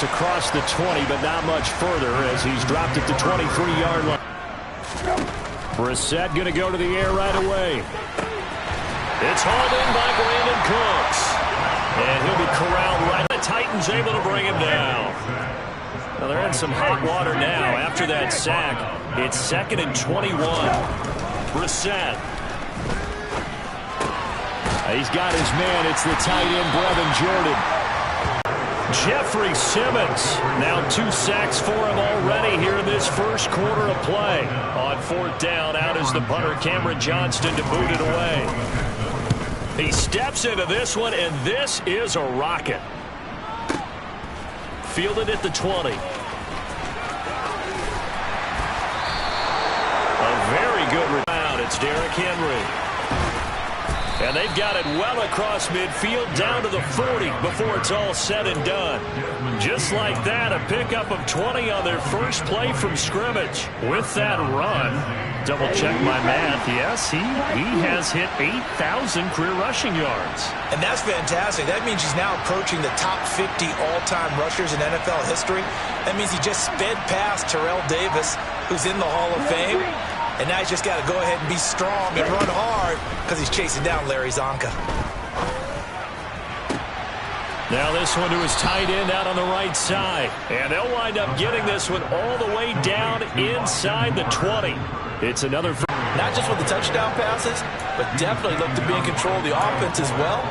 gets across the 20, but not much further as he's dropped at the 23-yard line. Brissett going to go to the air right away. It's hauled in by Brandon Cooks. And he'll be corralled right. The Titans able to bring him down. Well, they're in some hot water now after that sack. It's 2nd and 21. Brissett. He's got his man. It's the tight end, Brevin Jordan. Jeffrey Simmons. Now 2 sacks for him already here in this first quarter of play. On 4th down, out is the punter, Cameron Johnston, to boot it away. He steps into this one, and this is a rocket. Fielded at the 20. A very good rebound. It's Derrick Henry. And they've got it well across midfield down to the 40 before it's all said and done. Just like that, a pickup of 20 on their first play from scrimmage. With that run, double check my math, yes, he has hit 8,000 career rushing yards. And that's fantastic. That means he's now approaching the top 50 all-time rushers in NFL history. That means he just sped past Terrell Davis, who's in the Hall of Fame. And now he's just got to go ahead and be strong and run hard because he's chasing down Larry Zonka. Now this one to his tight end out on the right side. And they'll wind up getting this one all the way down inside the 20. It's another... Not just with the touchdown passes, but definitely look to be in control of the offense as well.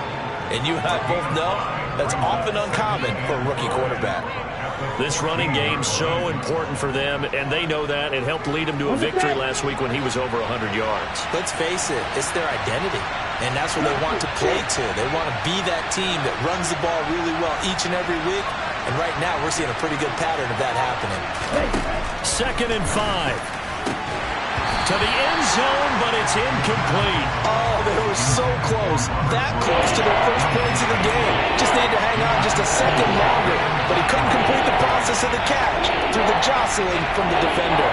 And you and I both know that's often uncommon for a rookie quarterback. This running game so important for them, and they know that. It helped lead him to a victory last week when he was over 100 yards. Let's face it, it's their identity, and that's what they want to play to. They want to be that team that runs the ball really well each and every week, and right now we're seeing a pretty good pattern of that happening. 2nd and 5. To the end zone, but it's incomplete. Oh, they were so close. That close to their first points of the game. Just needed to hang on just a second longer, but he couldn't complete the process of the catch through the jostling from the defender.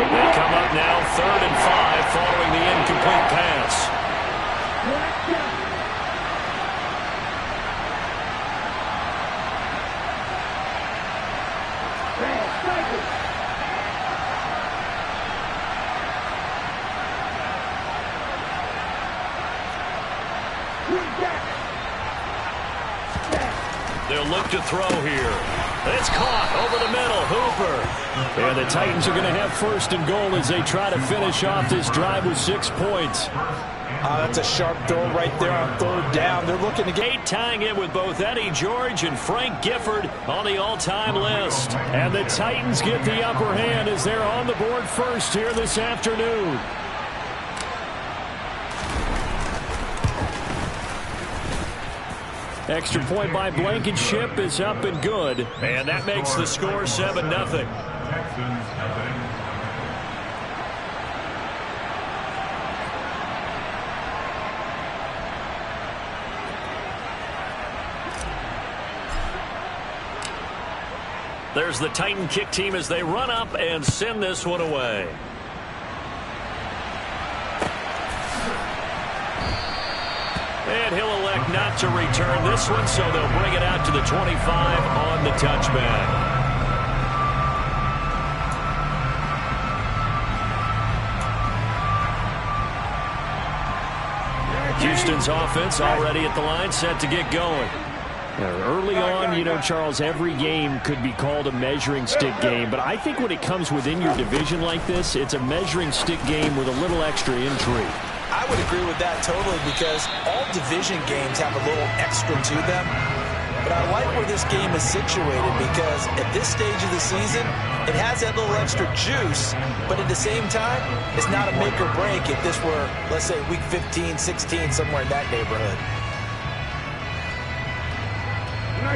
They come up now 3rd and 5 following the incomplete pass. They'll look to throw here. It's caught over the middle. Hooper. And the Titans are going to have 1st and goal as they try to finish off this drive with 6 points. That's a sharp throw right there on 3rd down. They're looking to get... Tying it with both Eddie George and Frank Gifford on the all-time list. And the Titans get the upper hand as they're on the board first here this afternoon. Extra point by Blankenship is up and good. And that makes the score 7-0. There's the Titan kick team as they run up and send this one away. And he'll elect not to return this one, so they'll bring it out to the 25 on the touchback. Houston's offense already at the line, set to get going. Early on, you know, Charles, every game could be called a measuring stick game, but I think when it comes within your division like this, it's a measuring stick game with a little extra intrigue. I would agree with that totally because all division games have a little extra to them. But I like where this game is situated because at this stage of the season, it has that little extra juice, but at the same time, it's not a make or break if this were, let's say, week 15, 16, somewhere in that neighborhood.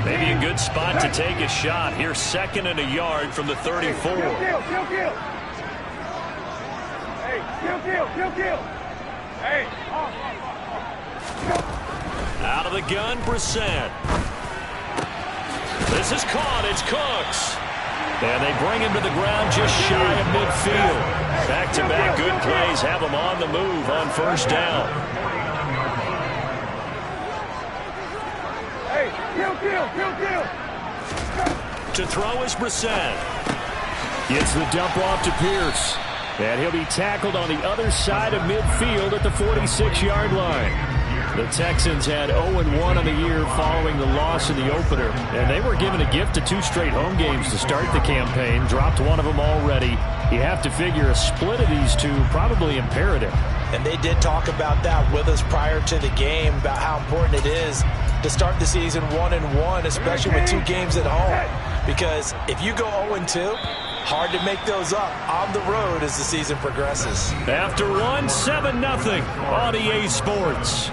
Maybe a good spot to take a shot. Here, 2nd and a yard from the 34. Out of the gun, Brissett. This is caught. It's Cooks. And they bring him to the ground just shy of midfield. Back-to-back good plays have him on the move on 1st down. To throw is Brissett. Gets the dump off to Pierce. And he'll be tackled on the other side of midfield at the 46-yard line. The Texans had 0-1 on the year following the loss in the opener. And they were given a gift of 2 straight home games to start the campaign. Dropped one of them already. You have to figure a split of these two probably imperative. And they did talk about that with us prior to the game, about how important it is to start the season 1-1, especially with 2 games at home. Because if you go 0-2, hard to make those up on the road as the season progresses. After one, 7-0 on EA Sports.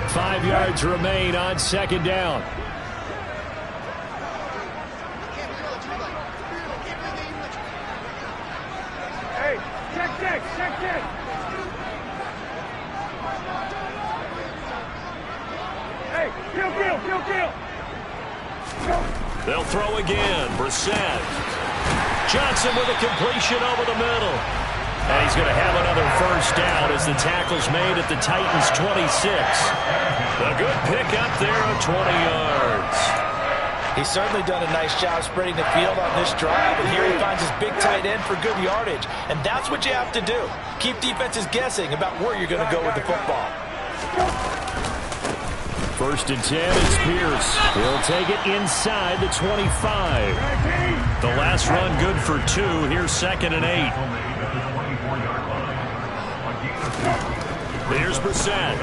Five yards remain on second down. Hey, check. Hey, kill. They'll throw again. Brissett. Johnson with a completion over the middle. And he's going to have another first down as the tackle's made at the Titans' 26. A good pickup there of 20 yards. He's certainly done a nice job spreading the field on this drive, and here he finds his big tight end for good yardage. And that's what you have to do. Keep defenses guessing about where you're going to go with the football. First and 10, it's Pierce. He'll take it inside the 25. The last run good for 2. Here's 2nd and 8. Here's Brissett.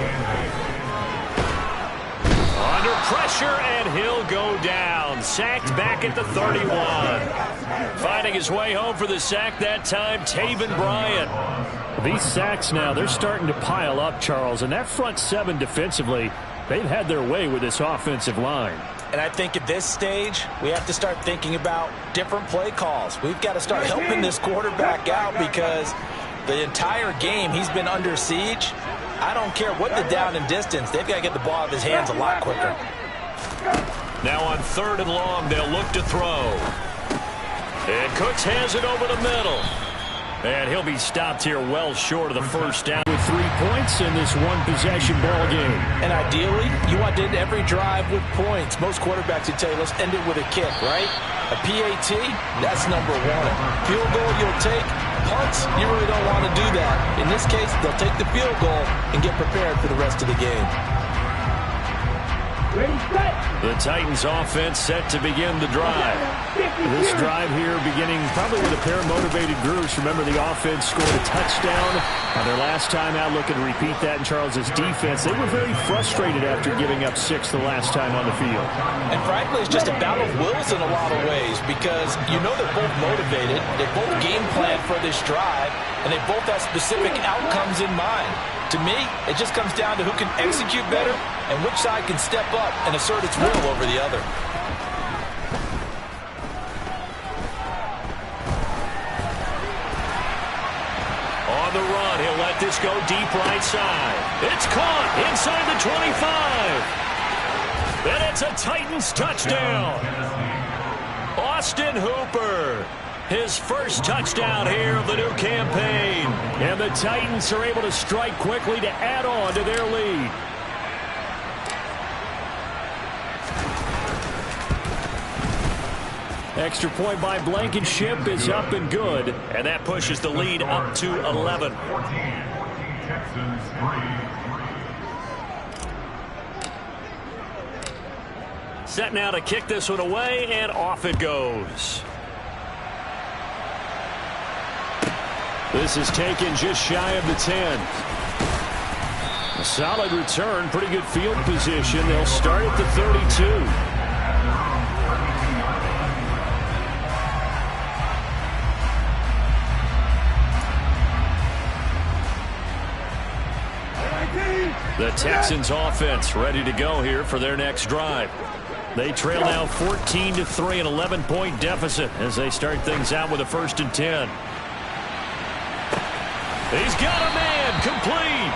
Under pressure, and he'll go down. Sacked back at the 31. Finding his way home for the sack that time, Taven Bryant. These sacks now, they're starting to pile up, Charles. And that front 7 defensively, they've had their way with this offensive line. And I think at this stage, we have to start thinking about different play calls. We've got to start helping this quarterback out because the entire game he's been under siege. I don't care what the down and distance. They've got to get the ball out of his hands a lot quicker. Now on 3rd and long, they'll look to throw. And Cooks has it over the middle. And he'll be stopped here well short of the first down with 3 points in this one-possession ball game. And ideally, you want to end every drive with points. Most quarterbacks would tell you, let's end it with a kick, right? A PAT, that's number 1. Field goal you'll take. Punts, you really don't want to do that. In this case, they'll take the field goal and get prepared for the rest of the game. The Titans offense set to begin the drive. This drive here beginning probably with a pair of motivated groups. Remember, the offense scored a touchdown on their last time out. Looking to repeat that in Charles's defense. They were very frustrated after giving up 6 the last time on the field. And frankly, it's just a battle of wills in a lot of ways because you know they're both motivated. They both game plan for this drive, and they both have specific outcomes in mind. To me, it just comes down to who can execute better and which side can step up and assert its will over the other. On the run, he'll let this go deep right side. It's caught inside the 25. And it's a Titans touchdown. Austin Hooper. His first touchdown here of the new campaign. And the Titans are able to strike quickly to add on to their lead. Extra point by Blankenship is up and good. And that pushes the lead up to 11. Set now to kick this one away, and off it goes. This is taken just shy of the 10. A solid return, pretty good field position. They'll start at the 32. The Texans offense ready to go here for their next drive. They trail now 14-3, an 11-point deficit as they start things out with a 1st and 10. He's got a man complete.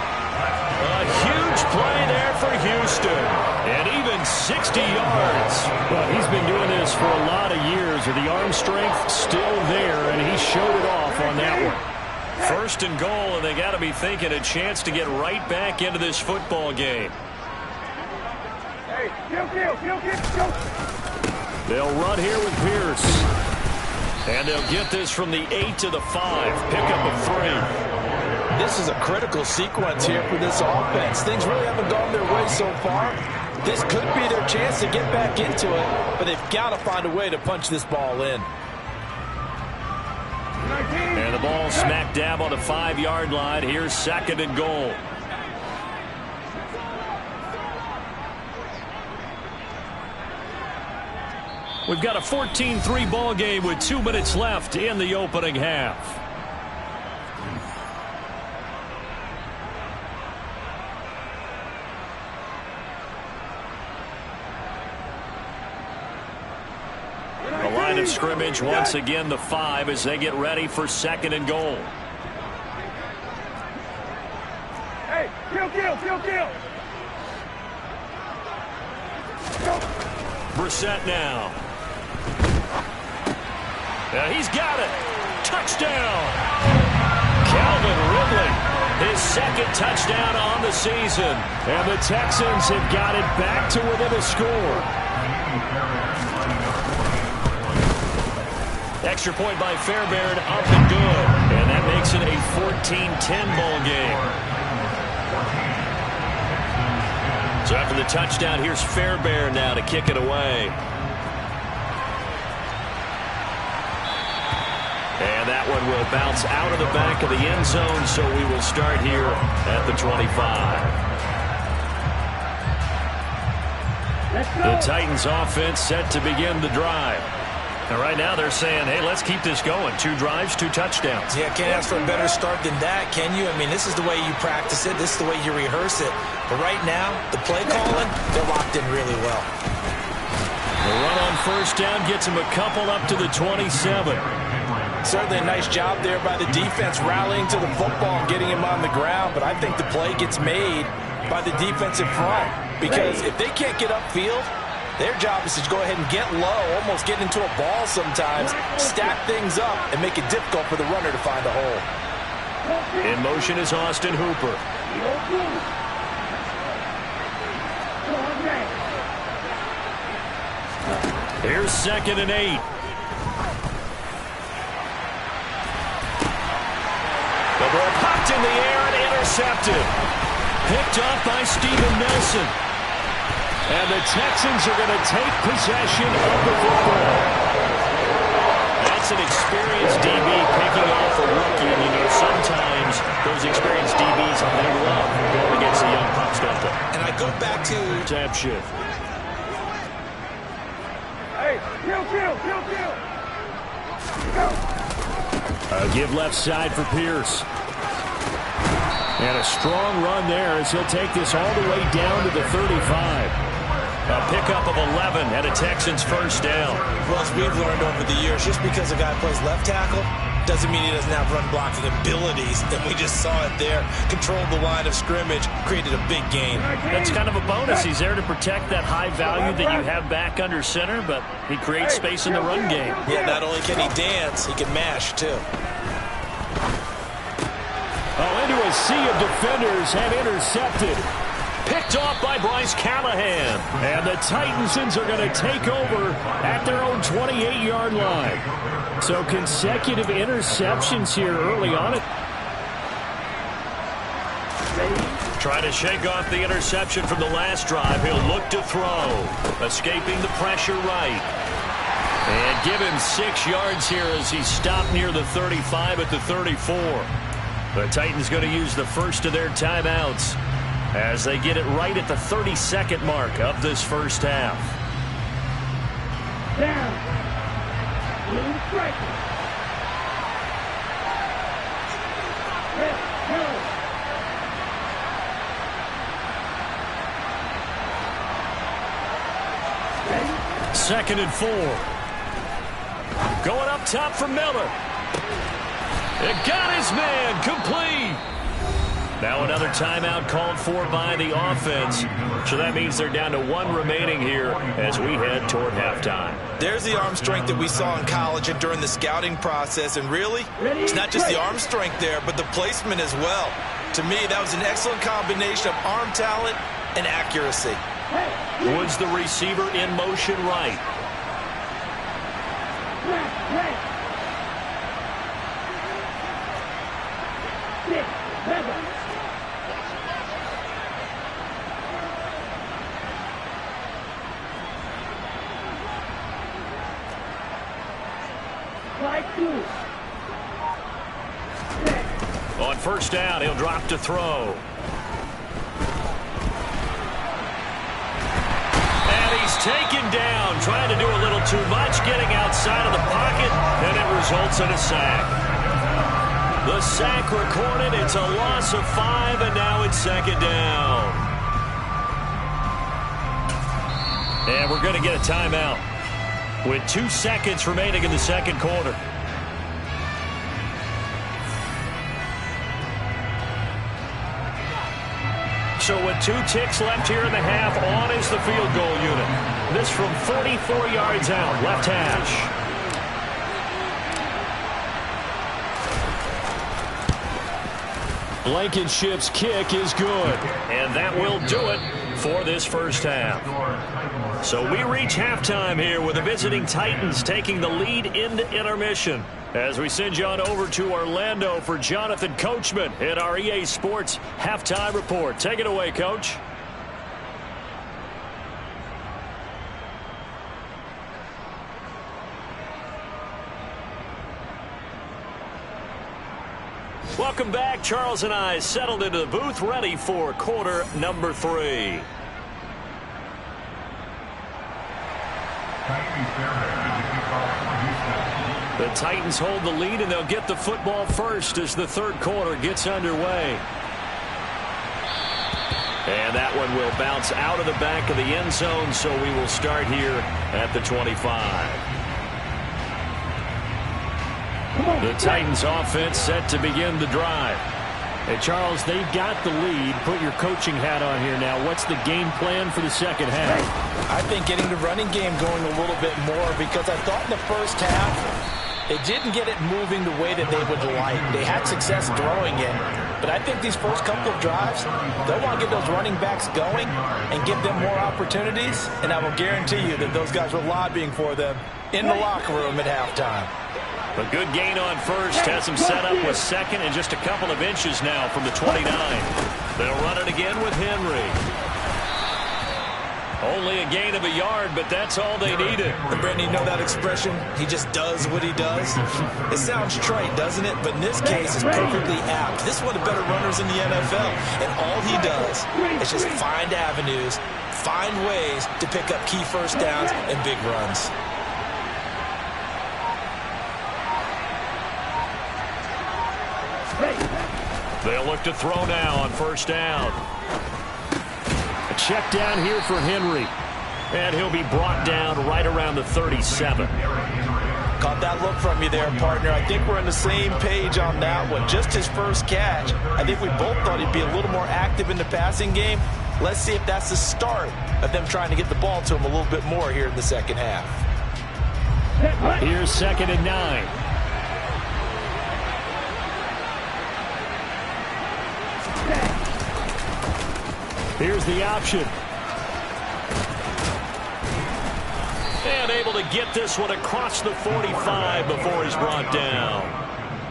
A huge play there for Houston. And even 60 yards. Well, he's been doing this for a lot of years with the arm strength still there, and he showed it off on that one. First and goal, and they got to be thinking a chance to get right back into this football game. Hey, kill. They'll run here with Pierce. And they'll get this from the 8 to the 5. Pickup of 3. This is a critical sequence here for this offense. Things really haven't gone their way so far. This could be their chance to get back into it, but they've got to find a way to punch this ball in. And the ball smack dab on the 5-yard line. Here's second and goal. We've got a 14-3 ball game with 2 minutes left in the opening half. The line of scrimmage once again the 5 as they get ready for second and goal. Hey, kill. Brissett now. He's got it. Touchdown. Calvin Ridley, his second touchdown on the season. And the Texans have got it back to within a score. Extra point by Fairbairn, up and good. And that makes it a 14-10 ball game. So after the touchdown, here's Fairbairn now to kick it away. And that one will bounce out of the back of the end zone, so we will start here at the 25. The Titans offense set to begin the drive. And right now they're saying, hey, let's keep this going. 2 drives, 2 touchdowns. Yeah, can't ask for a better start than that, can you? I mean, this is the way you practice it. This is the way you rehearse it. But right now, the play calling, they're locked in really well. The run on first down gets him a couple up to the 27. Certainly a nice job there by the defense rallying to the football and getting him on the ground. But I think the play gets made by the defensive front. Because if they can't get upfield, their job is to go ahead and get low, almost get into a ball sometimes, stack things up, and make it difficult for the runner to find a hole. In motion is Austin Hooper. Here's second and 8. The ball popped in the air and intercepted. Picked off by Steven Nelson. And the Texans are going to take possession of the football. That's an experienced DB picking off a rookie. And you know, sometimes those experienced DBs, they love going against the young pups, don't they? And I go back to Tab shift. Hey, kill. Give left side for Pierce. And a strong run there as he'll take this all the way down to the 35. A pickup of 11 and a Texans first down. Well, as we've learned over the years, just because a guy plays left tackle doesn't mean he doesn't have run blocking abilities. And we just saw it there. Controlled the line of scrimmage, created a big gain. That's kind of a bonus. He's there to protect that high value that you have back under center, but he creates space in the run game. Yeah, not only can he dance, he can mash, too. Oh, into a sea of defenders and intercepted. Picked off by Bryce Callahan. And the Titans are going to take over at their own 28-yard line. So consecutive interceptions here early on. Try to shake off the interception from the last drive. He'll look to throw. Escaping the pressure right. And give him 6 yards here as he stopped near the 35 at the 34. The Titans going to use the first of their timeouts as they get it right at the 32nd mark of this first half. Down. Strike. Second and 4. Going up top for Miller. It got his man complete. Now another timeout called for by the offense. So that means they're down to 1 remaining here as we head toward halftime. There's the arm strength that we saw in college and during the scouting process. And really, it's not just the arm strength there, but the placement as well. To me, that was an excellent combination of arm talent and accuracy. Woods, the receiver, in motion right. On first down, he'll drop to throw. And he's taken down, trying to do a little too much, getting outside of the pocket, and it results in a sack. The sack recorded. It's a loss of 5, and now it's second down. And we're going to get a timeout with 2 seconds remaining in the second quarter. So with 2 ticks left here in the half, on is the field goal unit. This from 44 yards out, left hash. Blankenship's kick is good. And that will do it for this first half. So we reach halftime here with the visiting Titans taking the lead into intermission. As we send you on over to Orlando for Jonathan Coachman in our EA Sports Halftime Report. Take it away, Coach. Welcome back. Charles and I settled into the booth, ready for quarter number 3. The Titans hold the lead, and they'll get the football first as the third quarter gets underway. And that one will bounce out of the back of the end zone, so we will start here at the 25. The Titans offense set to begin the drive. Hey, Charles, they've got the lead. Put your coaching hat on here now. What's the game plan for the second half? I think getting the running game going a little bit more, because I thought in the first half they didn't get it moving the way that they would like. They had success throwing it, but I think these first couple of drives, they'll want to get those running backs going and give them more opportunities, and I will guarantee you that those guys were lobbying for them in the locker room at halftime. A good gain on first has him set up with second and just a couple of inches now from the 29. They'll run it again with Henry. Only a gain of a yard, but that's all they needed. And Brandon, you know that expression? He just does what he does. It sounds trite, doesn't it? But in this case, it's perfectly apt. This is one of the better runners in the NFL. And all he does is just find avenues, find ways to pick up key first downs and big runs. They'll look to throw now on first down. A check down here for Henry. And he'll be brought down right around the 37. Caught that look from you there, partner. I think we're on the same page on that one. Just his first catch. I think we both thought he'd be a little more active in the passing game. Let's see if that's the start of them trying to get the ball to him a little bit more here in the second half. Here's 2nd and 9. Here's the option. And able to get this one across the 45 before he's brought down.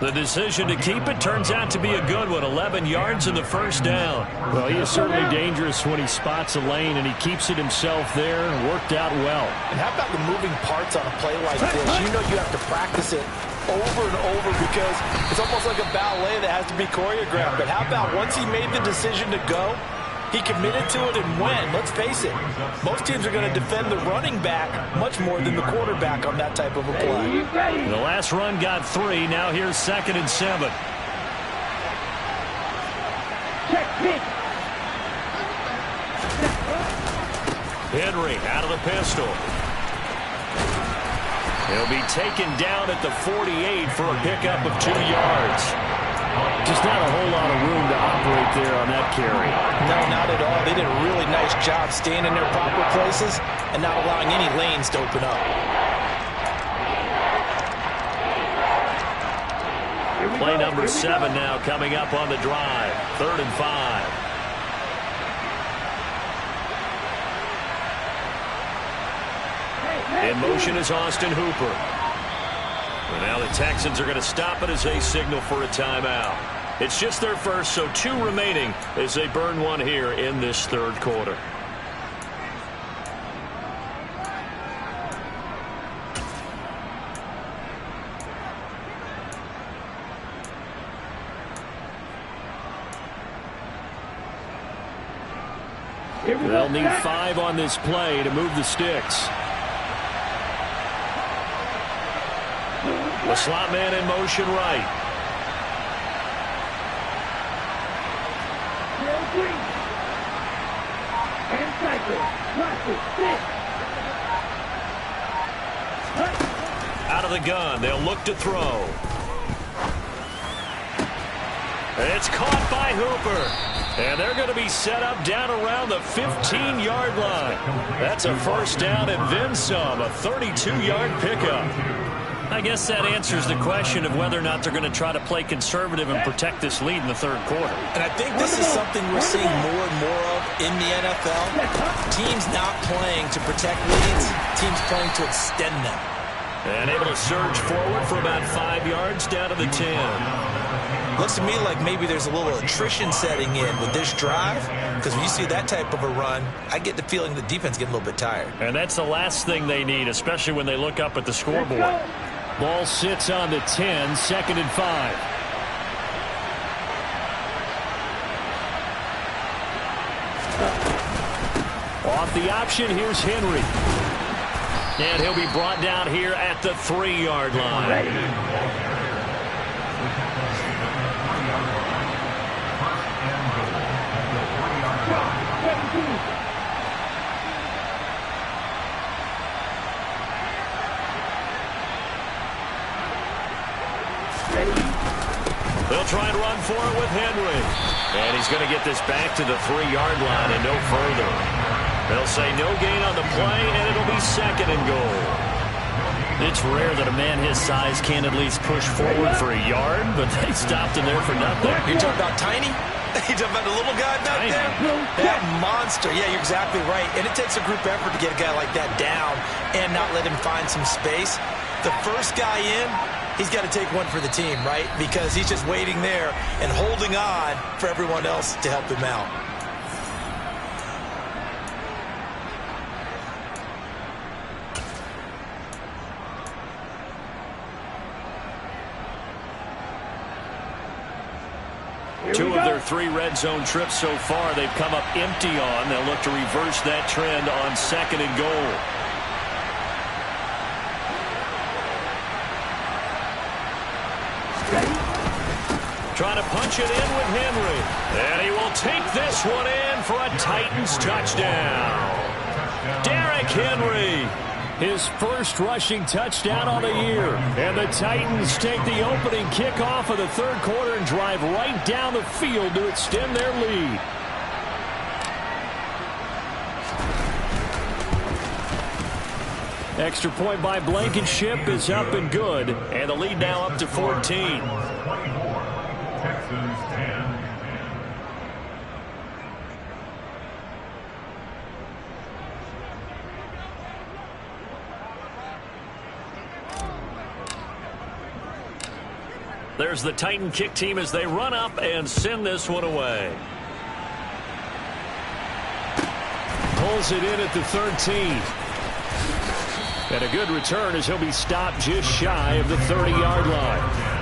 The decision to keep it turns out to be a good one. 11 yards in the first down. Well, he is certainly dangerous when he spots a lane, and he keeps it himself there, and worked out well. And how about the moving parts on a play like this? You know you have to practice it over and over because it's almost like a ballet that has to be choreographed. But how about once he made the decision to go, he committed to it and went. Let's face it, most teams are going to defend the running back much more than the quarterback on that type of a play. The last run got 3. Now here's 2nd and 7. Henry out of the pistol. He'll be taken down at the 48 for a pickup of 2 yards. Just not a whole lot of room to operate there on that carry. No, not at all. They did a really nice job staying in their proper places and not allowing any lanes to open up. Play number 7 now coming up on the drive. 3rd and 5. In motion is Austin Hooper. And now the Texans are going to stop it as they signal for a timeout. It's just their first, so 2 remaining as they burn one here in this 3rd quarter. They'll need 5 on this play to move the sticks. The slot man in motion right. Out of the gun, they'll look to throw. It's caught by Hooper. And they're going to be set up down around the 15-yard line. That's a first down and then some, a 32-yard pickup. I guess that answers the question of whether or not they're going to try to play conservative and protect this lead in the 3rd quarter. And I think this is something we're seeing more and more of in the NFL. Teams not playing to protect leads, teams playing to extend them. And able to surge forward for about 5 yards down to the 10. Looks to me like maybe there's a little attrition setting in with this drive, because when you see that type of a run, I get the feeling the defense getting a little bit tired. And that's the last thing they need, especially when they look up at the scoreboard. Ball sits on the 10, 2nd and 5. Off the option, here's Henry. And he'll be brought down here at the 3-yard line. They'll try and run for it with Henry. And he's going to get this back to the 3-yard line and no further. They'll say no gain on the play, and it'll be 2nd and goal. It's rare that a man his size can at least push forward for a yard, but they stopped him there for nothing. You're talking about tiny? You're talking about the little guy back there? That monster. Yeah, you're exactly right. And it takes a group effort to get a guy like that down and not let him find some space. The first guy in, he's got to take one for the team, right? Because he's just waiting there and holding on for everyone else to help him out. Two of their 3 red zone trips so far, they've come up empty on. They'll look to reverse that trend on 2nd and goal. Trying to punch it in with Henry. And he will take this one in for a Titans touchdown. Derrick Henry. His first rushing touchdown on the year. And the Titans take the opening kickoff of the 3rd quarter and drive right down the field to extend their lead. Extra point by Blankenship is up and good. And the lead now up to 14. There's the Titan kick team as they run up and send this one away. Pulls it in at the 13. And a good return as he'll be stopped just shy of the 30-yard line.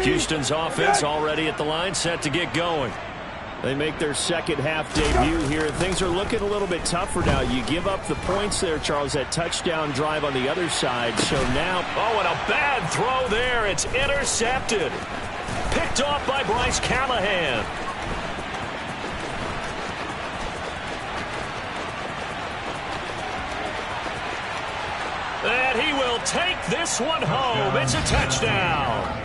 Houston's offense already at the line, set to get going. They make their second half debut here. Things are looking a little bit tougher now. You give up the points there, Charles, that touchdown drive on the other side. So now... Oh, and a bad throw there. It's intercepted. Picked off by Bryce Callahan. And he will take this one home. It's a touchdown.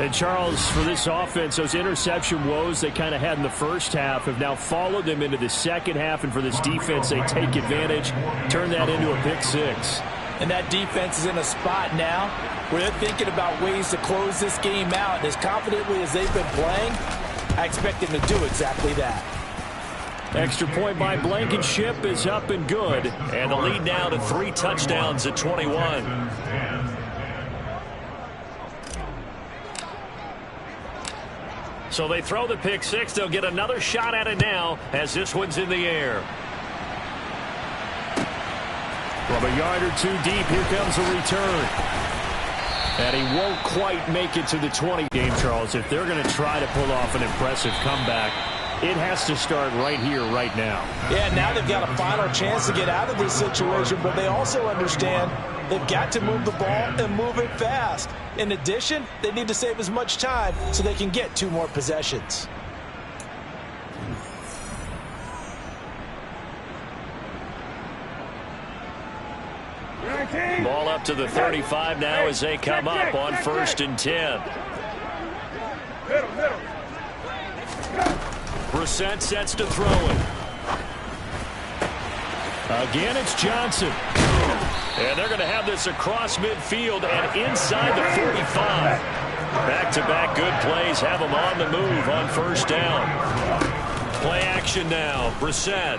And, Charles, for this offense, those interception woes they kind of had in the first half have now followed them into the second half. And for this defense, they take advantage, turn that into a pick six. And that defense is in a spot now where they're thinking about ways to close this game out. And as confidently as they've been playing, I expect them to do exactly that. Extra point by Blankenship is up and good. And the lead now to 3 touchdowns at 21. So they throw the pick six. They'll get another shot at it now as this one's in the air. From a yard or two deep, here comes a return. And he won't quite make it to the 20 game, Charles. If they're going to try to pull off an impressive comeback, it has to start right here, right now. Yeah, now they've got a final chance to get out of this situation, but they also understand they've got to move the ball and move it fast. In addition, they need to save as much time so they can get 2 more possessions. Ball up to the 35 now as they come up on 1st and 10. Brissett sets to throw it. Again, it's Johnson. And they're going to have this across midfield and inside the 45. Back-to-back good plays have them on the move on 1st down. Play action now. Brissett.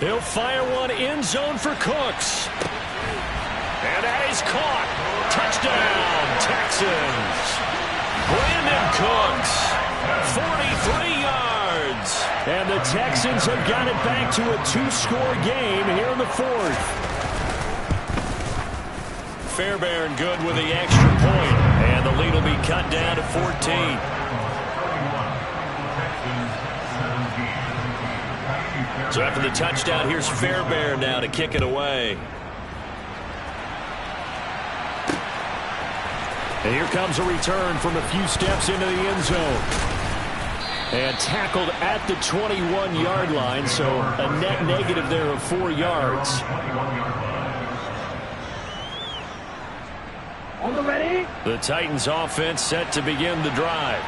He'll fire one end zone for Cooks. And that is caught. Touchdown, Texans. Brandon Cooks, 43 yards. And the Texans have got it back to a 2-score game here in the 4th. Fairbairn good with the extra point. And the lead will be cut down to 14. So after the touchdown, here's Fairbairn now to kick it away. And here comes a return from a few steps into the end zone. And tackled at the 21-yard line, so a net negative there of 4 yards. On the ready. The Titans offense set to begin the drive.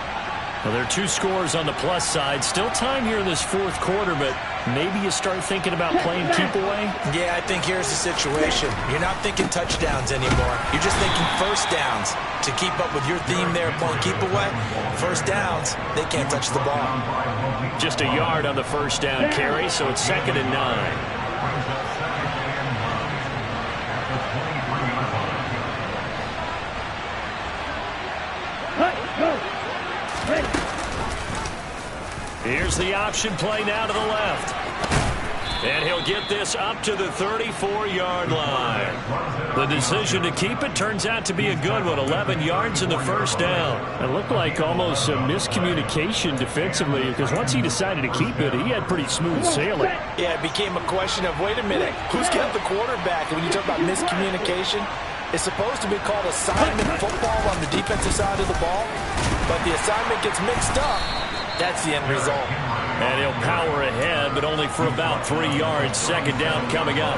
Well, there are 2 scores on the plus side. Still time here in this 4th quarter, but maybe you start thinking about playing keep away? Yeah, I think here's the situation. You're not thinking touchdowns anymore. You're just thinking 1st downs. To keep up with your theme there, playing keep away, 1st downs, they can't touch the ball. Just a yard on the 1st down carry, so it's 2nd and 9. Here's the option play now to the left. And he'll get this up to the 34-yard line. The decision to keep it turns out to be a good one. 11 yards in the 1st down. It looked like almost a miscommunication defensively, because once he decided to keep it, he had pretty smooth sailing. Yeah, it became a question of, wait a minute, who's got the quarterback? And when you talk about miscommunication, it's supposed to be called assignment football on the defensive side of the ball, but the assignment gets mixed up. That's the end result. And he'll power ahead, but only for about 3 yards. 2nd down coming up.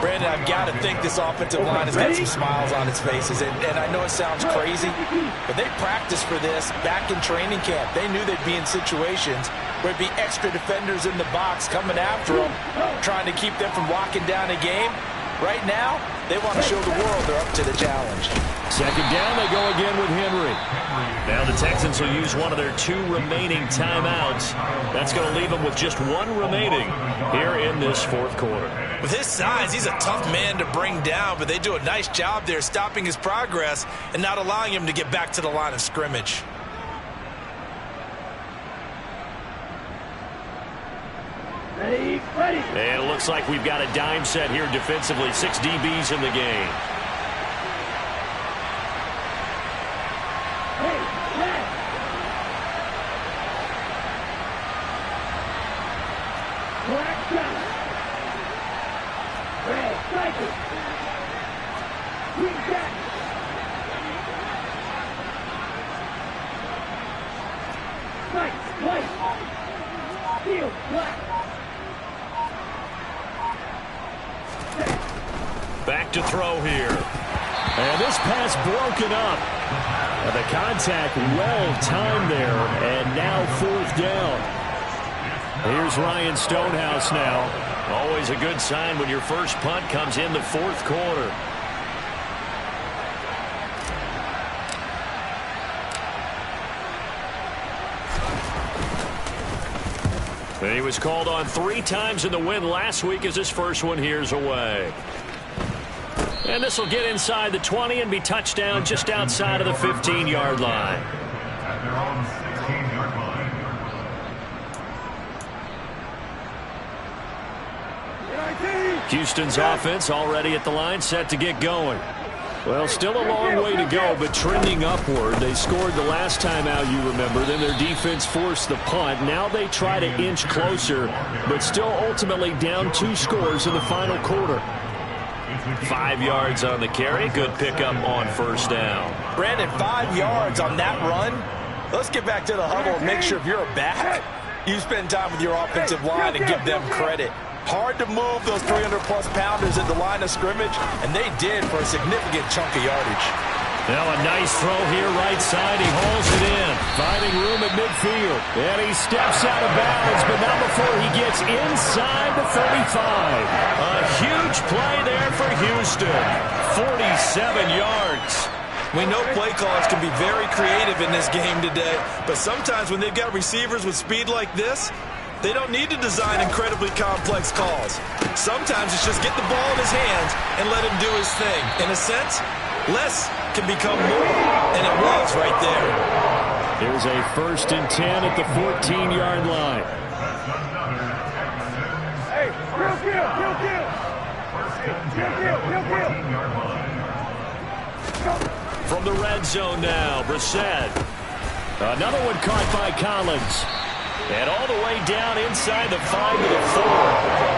Brandon, I've got to think this offensive line has got some smiles on its faces. And I know it sounds crazy, but they practiced for this back in training camp. They knew they'd be in situations where it'd be extra defenders in the box coming after them, trying to keep them from locking down a game. Right now, they want to show the world they're up to the challenge. 2nd down, they go again with Henry. Now the Texans will use one of their 2 remaining timeouts. That's going to leave them with just 1 remaining here in this 4th quarter. With his size, he's a tough man to bring down, but they do a nice job there stopping his progress and not allowing him to get back to the line of scrimmage. Ready. And it looks like we've got a dime set here defensively. 6 DBs in the game. Back to throw here. And this pass broken up. And the contact well timed there. And now 4th down. Here's Ryan Stonehouse now. Always a good sign when your first punt comes in the 4th quarter. And he was called on 3 times in the win last week as his first one here's away. And this will get inside the 20 and be touchdown just outside of the 15-yard line. At their own 16-yard line. Houston's offense already at the line, set to get going. Well, still a long way to go, but trending upward. They scored the last time out, you remember. Then their defense forced the punt. Now they try to inch closer, but still ultimately down 2 scores in the final quarter. 5 yards on the carry. Good pickup on first down. Brandon, 5 yards on that run. Let's get back to the huddle and make sure if you're a back, you spend time with your offensive line and give them credit. Hard to move those 300-plus pounders at the line of scrimmage, and they did for a significant chunk of yardage. Now a nice throw here right side. He hauls it in, finding room at midfield. And he steps out of bounds, but not before he gets inside the 35. A huge play there for Houston. 47 yards. We know play callers can be very creative in this game today, but sometimes when they've got receivers with speed like this, they don't need to design incredibly complex calls. Sometimes it's just get the ball in his hands and let him do his thing. In a sense, less can become more, and it was right there. Here's a 1st and 10 at the 14-yard line. Hey, From the red zone now, Brissett. Another one caught by Collins. And all the way down inside the 5 to the 4.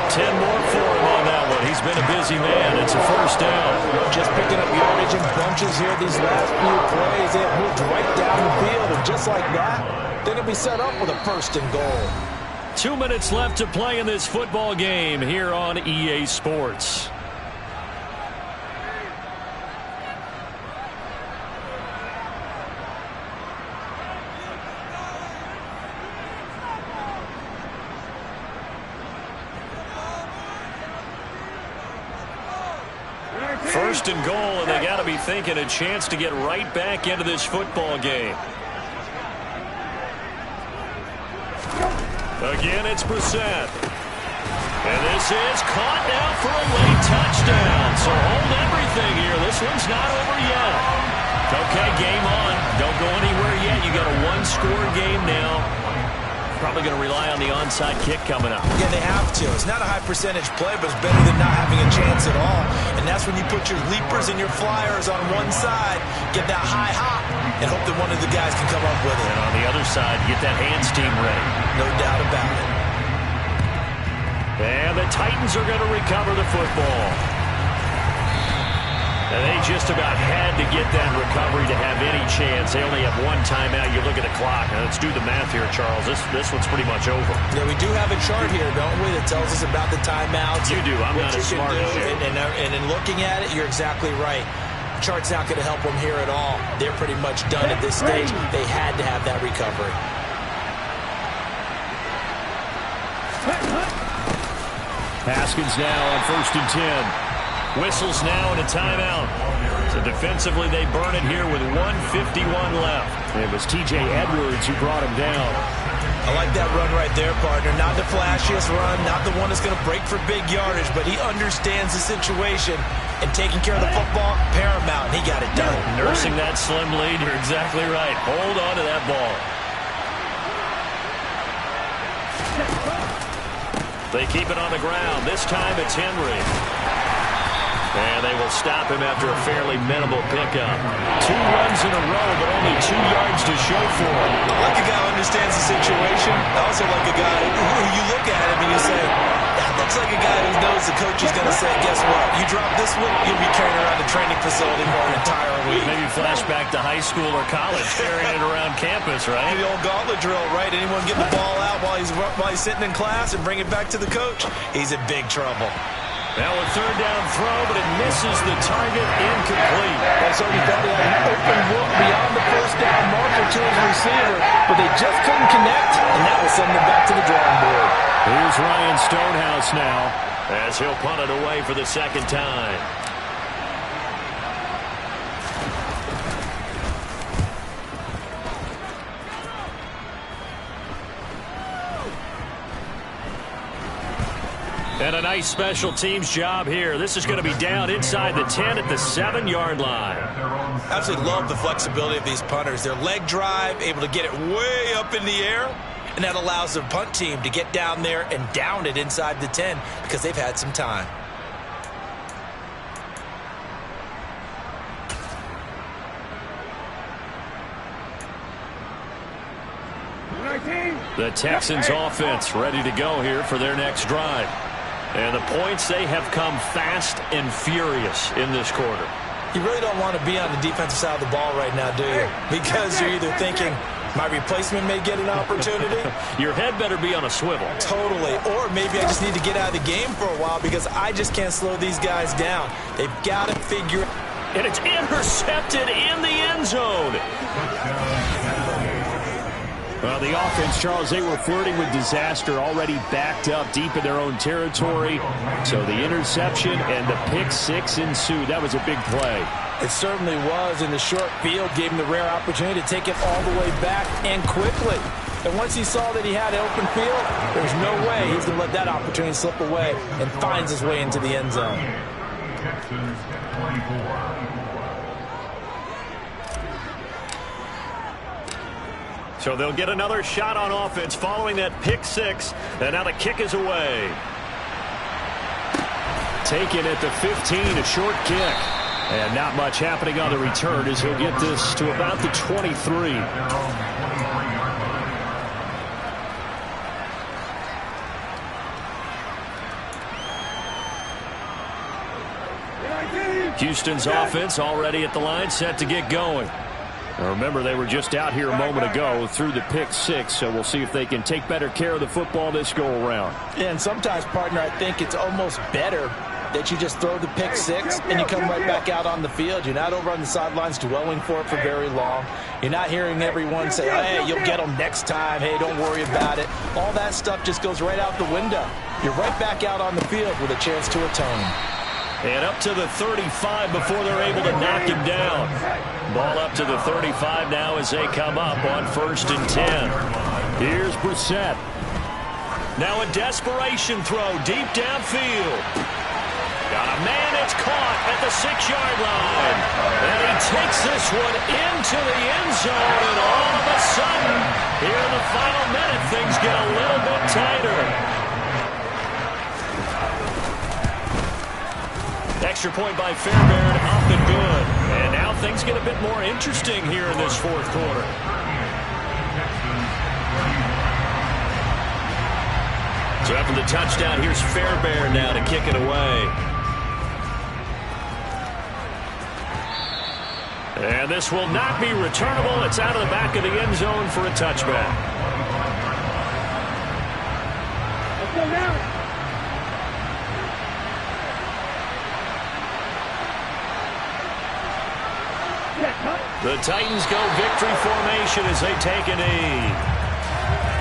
10 more for him on that one. He's been a busy man. It's a first down. Just picking up yardage in bunches here these last few plays. They have moved right down the field, and just like that, they're going to be set up with a 1st and goal. 2 minutes left to play in this football game here on EA Sports. First and goal, and they got to be thinking a chance to get right back into this football game. Again, it's Brissett. And this is caught now for a late touchdown. So hold everything here. This one's not over yet. Okay, game on. Don't go anywhere yet. You got a 1-score game now. Probably going to rely on the onside kick coming up. Yeah, they have to. It's not a high percentage play, but it's better than not having a chance at all. And that's when you put your leapers and your flyers on one side, get that high hop, and hope that one of the guys can come up with it. And on the other side, get that hands team ready. No doubt about it. And the Titans are going to recover the football. And they just about had to get that recovery to have any chance. They only have 1 timeout. You look at the clock. Now let's do the math here, Charles. This one's pretty much over. Yeah, we do have a chart here, don't we, that tells us about the timeouts. You do. I'm not as smart as you. And in looking at it, you're exactly right. The chart's not going to help them here at all. They're pretty much done at this stage. They had to have that recovery. Haskins now on 1st and 10. Whistles now and a timeout. So defensively, they burn it here with 1:51 left. It was T.J. Edwards who brought him down. I like that run right there, partner. Not the flashiest run, not the one that's going to break for big yardage, but he understands the situation, and taking care of the football, paramount, and he got it done. Nursing that slim lead, you're exactly right. Hold on to that ball. They keep it on the ground. This time it's Henry. And they will stop him after a fairly minimal pickup. 2 runs in a row, but only 2 yards to show for him. I like a guy who understands the situation. I also like a guy who you look at him and you say, that's looks like a guy who knows the coach is going to say, guess what? You drop this one, you'll be carrying around the training facility for an entire week. Maybe flashback to high school or college, carrying it around campus, right? The old gauntlet drill, right? Anyone get the ball out while he's sitting in class and bring it back to the coach? He's in big trouble. Now a third down throw, but it misses the target, incomplete. So he thought he had an open look beyond the first down marker to his receiver, but they just couldn't connect, and that will send them back to the drawing board. Here's Ryan Stonehouse now, as he'll punt it away for the second time. And a nice special teams job here. This is going to be down inside the 10 at the 7-yard line. Absolutely love the flexibility of these punters. Their leg drive, able to get it way up in the air, and that allows the punt team to get down there and down it inside the 10 because they've had some time. The Texans offense ready to go here for their next drive. And the points, they have come fast and furious in this quarter. You really don't want to be on the defensive side of the ball right now, do you? Because you're either thinking, my replacement may get an opportunity. Your head better be on a swivel. Totally. Or maybe I just need to get out of the game for a while because I just can't slow these guys down. They've got to figure it. And it's intercepted in the end zone. Well, the offense, Charles, they were flirting with disaster, already backed up deep in their own territory. So the interception and the pick six ensued. That was a big play. It certainly was, and the short field gave him the rare opportunity to take it all the way back and quickly. And once he saw that he had open field, there's no way he's going to let that opportunity slip away and finds his way into the end zone. Texans 24. So they'll get another shot on offense following that pick six. And now the kick is away. Taken at the 15, a short kick. And not much happening on the return as he'll get this to about the 23. Houston's offense already at the line, set to get going. Now remember, they were just out here a moment ago through the pick six, so we'll see if they can take better care of the football this go-around. Yeah, and sometimes, partner, I think it's almost better that you just throw the pick six and you come right back out on the field. You're not over on the sidelines dwelling for it for very long. You're not hearing everyone say, hey, you'll get them next time. Hey, don't worry about it. All that stuff just goes right out the window. You're right back out on the field with a chance to atone. And up to the 35 before they're able to knock him down. Ball up to the 35 now as they come up on 1st and 10. Here's Brissett. Now a desperation throw deep downfield. Got a man, it's caught at the 6-yard line. And he takes this one into the end zone. And all of a sudden, here in the final minute, things get a little bit tighter. Extra point by Fairbairn, up and good. And now things get a bit more interesting here in this fourth quarter. So after the touchdown, here's Fairbairn now to kick it away. And this will not be returnable. It's out of the back of the end zone for a touchback. Let's go now. The Titans go victory formation as they take a knee.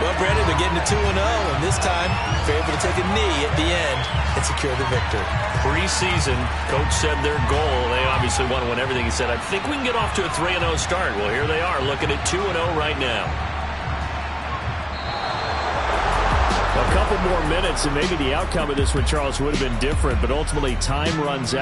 Well, Brandon, they're getting to 2-0, and this time they're able to take a knee at the end and secure the victory. Preseason, coach said their goal, they obviously want to win everything. He said, I think we can get off to a 3-0 start. Well, here they are looking at 2-0 right now. A couple more minutes, and maybe the outcome of this one, Charles, would have been different, but ultimately time runs out.